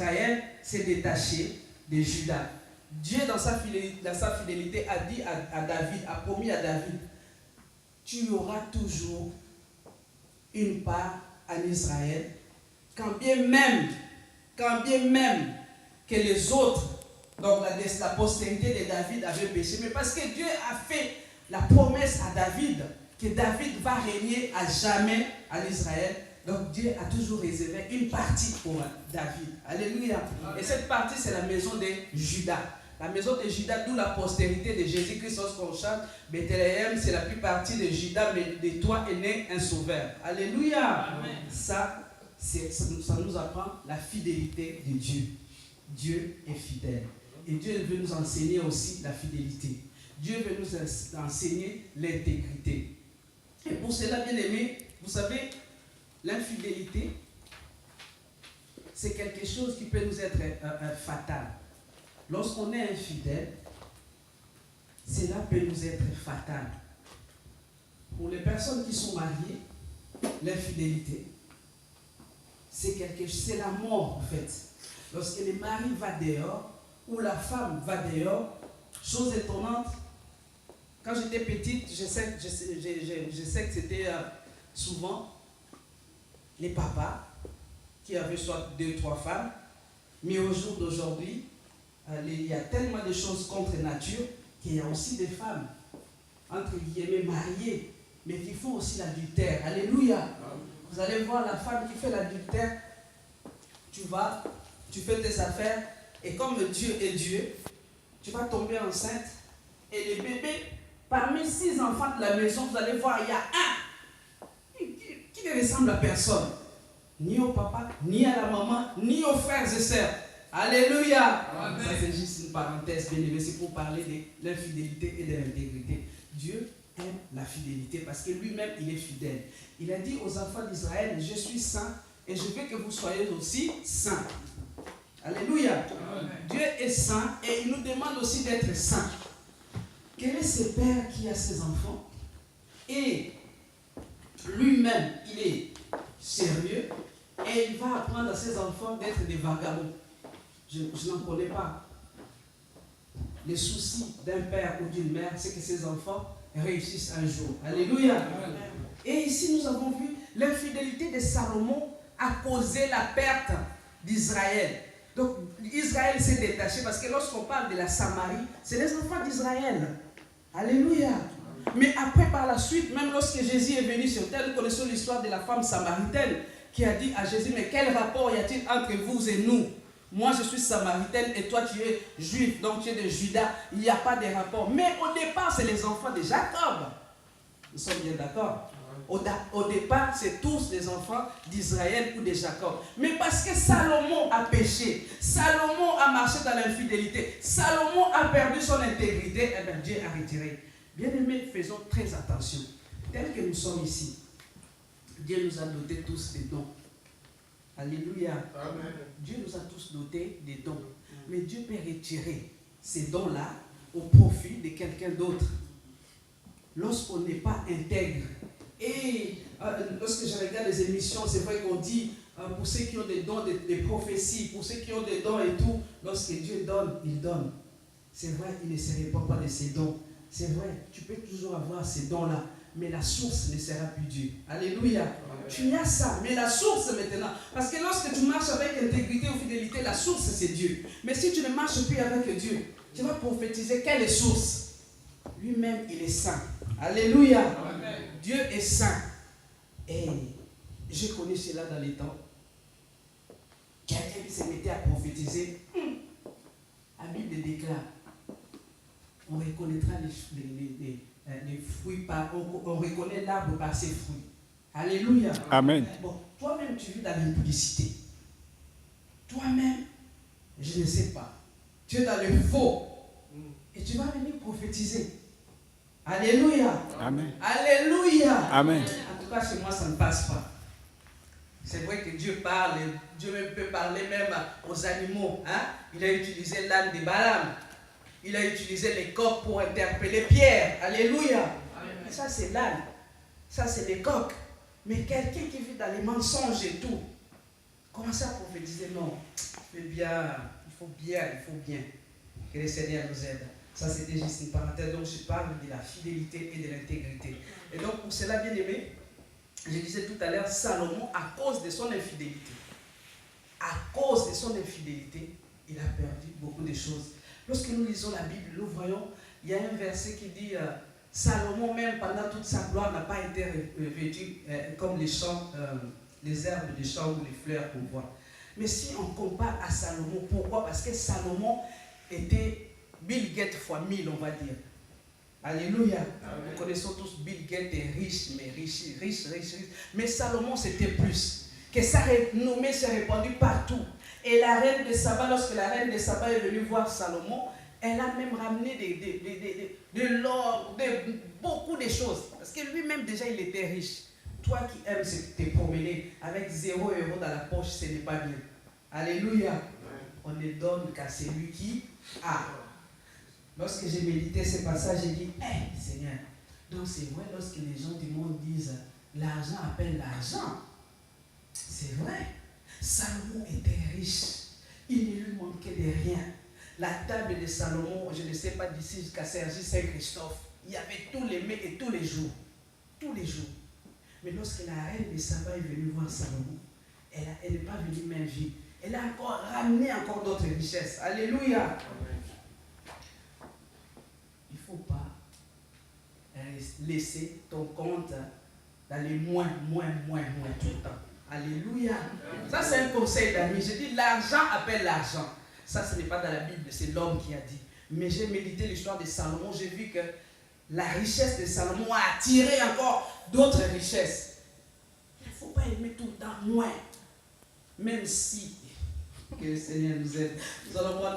Israël s'est détaché de Juda. Dieu, dans sa fidélité, a dit à David, a promis à David, tu auras toujours une part en Israël, quand bien même que les autres, donc la postérité de David avait péché, mais parce que Dieu a fait la promesse à David, que David va régner à jamais en Israël. Donc Dieu a toujours réservé une partie pour David. Alléluia. Amen. Et cette partie, c'est la maison de Juda. La maison de Juda, d'où la postérité de Jésus-Christ, lorsqu'on chante Bethléem, c'est la plus partie de Juda, mais de toi est né un sauveur. Alléluia. Amen. Ça nous apprend la fidélité de Dieu. Dieu est fidèle. Et Dieu veut nous enseigner aussi la fidélité. Dieu veut nous enseigner l'intégrité. Et pour cela, bien aimé, vous savez, l'infidélité, c'est quelque chose qui peut nous être fatal. Lorsqu'on est infidèle, cela peut nous être fatal. Pour les personnes qui sont mariées, l'infidélité, c'est la mort en fait. Lorsque le mari va dehors, ou la femme va dehors, chose étonnante, quand j'étais petite, je sais que c'était souvent les papas qui avaient soit 2 ou 3 femmes, mais au jour d'aujourd'hui, il y a tellement de choses contre nature qu'il y a aussi des femmes, entre guillemets, mariées, mais qui font aussi l'adultère. Alléluia. Vous allez voir la femme qui fait l'adultère, tu fais tes affaires, et comme Dieu est Dieu, tu vas tomber enceinte, et les bébés, parmi 6 enfants de la maison, vous allez voir, il y a un qui ne ressemble à personne. Ni au papa, ni à la maman, ni aux frères et sœurs. Alléluia. Amen. Ça c'est juste une parenthèse, bien aimé, c'est pour parler de l'infidélité et de l'intégrité. Dieu aime la fidélité parce que lui-même, il est fidèle. Il a dit aux enfants d'Israël, je suis saint et je veux que vous soyez aussi saints. Alléluia. Amen. Dieu est saint et il nous demande aussi d'être saints. Quel est ce père qui a ses enfants et lui-même, il est sérieux et il va apprendre à ses enfants d'être des vagabonds. Je n'en connais pas. Les soucis d'un père ou d'une mère, c'est que ses enfants réussissent un jour. Alléluia. Amen. Et ici, nous avons vu l'infidélité de Salomon a causé la perte d'Israël. Donc, Israël s'est détaché parce que lorsqu'on parle de la Samarie, c'est les enfants d'Israël. Alléluia. Mais après, par la suite, même lorsque Jésus est venu sur terre, nous connaissons l'histoire de la femme samaritaine qui a dit à Jésus, mais quel rapport y a-t-il entre vous et nous? Moi, je suis samaritaine et toi, tu es juif, donc tu es de Juda. Il n'y a pas de rapport. Mais au départ, c'est les enfants de Jacob. Nous sommes bien d'accord? Au départ, c'est tous les enfants d'Israël ou de Jacob. Mais parce que Salomon a péché, Salomon a marché dans l'infidélité, Salomon a perdu son intégrité, eh bien Dieu a retiré. Bien-aimés, faisons très attention. Tel que nous sommes ici, Dieu nous a dotés tous des dons. Alléluia. Amen. Dieu nous a tous dotés des dons. Mais Dieu peut retirer ces dons-là au profit de quelqu'un d'autre. Lorsqu'on n'est pas intègre. Et lorsque je regarde les émissions, c'est vrai qu'on dit, pour ceux qui ont des dons, des prophéties, pour ceux qui ont des dons et tout, lorsque Dieu donne, il donne. C'est vrai, il ne se répand pas de ses dons. C'est vrai, tu peux toujours avoir ces dons-là, mais la source ne sera plus Dieu. Alléluia. Amen. Tu as ça, mais la source maintenant. Parce que lorsque tu marches avec intégrité ou fidélité, la source c'est Dieu. Mais si tu ne marches plus avec Dieu, tu vas prophétiser quelle est source? Lui-même, il est saint. Alléluia. Amen. Dieu est saint. Et je connais cela dans les temps. Quelqu'un qui se mettait à prophétiser, la Bible déclare, on reconnaîtra les fruits on reconnaît l'arbre par ses fruits. Alléluia. Amen. Bon, toi-même, tu vis dans l'impudicité. Toi-même, je ne sais pas. Tu es dans le faux. Et tu vas venir prophétiser. Alléluia. Amen. Alléluia. Amen. En tout cas, chez moi, ça ne passe pas. C'est vrai que Dieu parle. Dieu peut parler même aux animaux. Hein? Il a utilisé l'âne de Balaam. Il a utilisé les coqs pour interpeller Pierre. Alléluia. Amen. Ça, c'est l'âne. Ça, c'est les coqs. Mais quelqu'un qui vit dans les mensonges et tout, Commencez à prophétiser. Non, il faut bien. Que le Seigneur nous aide. Ça, c'était juste une parenthèse. Donc, je parle de la fidélité et de l'intégrité. Et donc, pour cela, bien aimé, je disais tout à l'heure, Salomon, à cause de son infidélité, il a perdu beaucoup de choses. Lorsque nous lisons la Bible, nous voyons, il y a un verset qui dit Salomon, même pendant toute sa gloire, n'a pas été revêtu comme les champs, les herbes des champs ou les fleurs qu'on voit. Mais si on compare à Salomon, pourquoi? Parce que Salomon était Bill Gates fois 1000, on va dire. Alléluia. Amen. Nous connaissons tous Bill Gates est riche. Mais Salomon, c'était plus. Que sa renommée s'est répandue partout. Et la reine de Saba, lorsque la reine de Saba est venue voir Salomon, elle a même ramené de l'or, beaucoup de choses. Parce que lui-même, déjà, il était riche. Toi qui aimes te promener avec 0 € dans la poche, ce n'est pas bien. Alléluia. On ne donne qu'à celui qui a. Lorsque j'ai médité ce passage, j'ai dit, hey, Seigneur, donc c'est vrai, lorsque les gens du monde disent, l'argent appelle l'argent. C'est vrai. Salomon était riche. Il ne lui manquait de rien. La table de Salomon, je ne sais pas d'ici jusqu'à Cergy Saint-Christophe, il y avait tous les mets et tous les jours. Tous les jours. Mais lorsque la reine de Saba est venue voir Salomon, elle n'est pas venue main vide. Elle a encore ramené d'autres richesses. Alléluia. Amen. Il ne faut pas laisser ton compte d'aller moins tout le temps. Alléluia. Ça, c'est un conseil d'amis. Je dis, l'argent appelle l'argent. Ça, ce n'est pas dans la Bible, c'est l'homme qui a dit. Mais j'ai médité l'histoire de Salomon. J'ai vu que la richesse de Salomon a attiré encore d'autres richesses. Il ne faut pas aimer tout le temps moins. Même si, que le Seigneur nous aide. Nous allons voir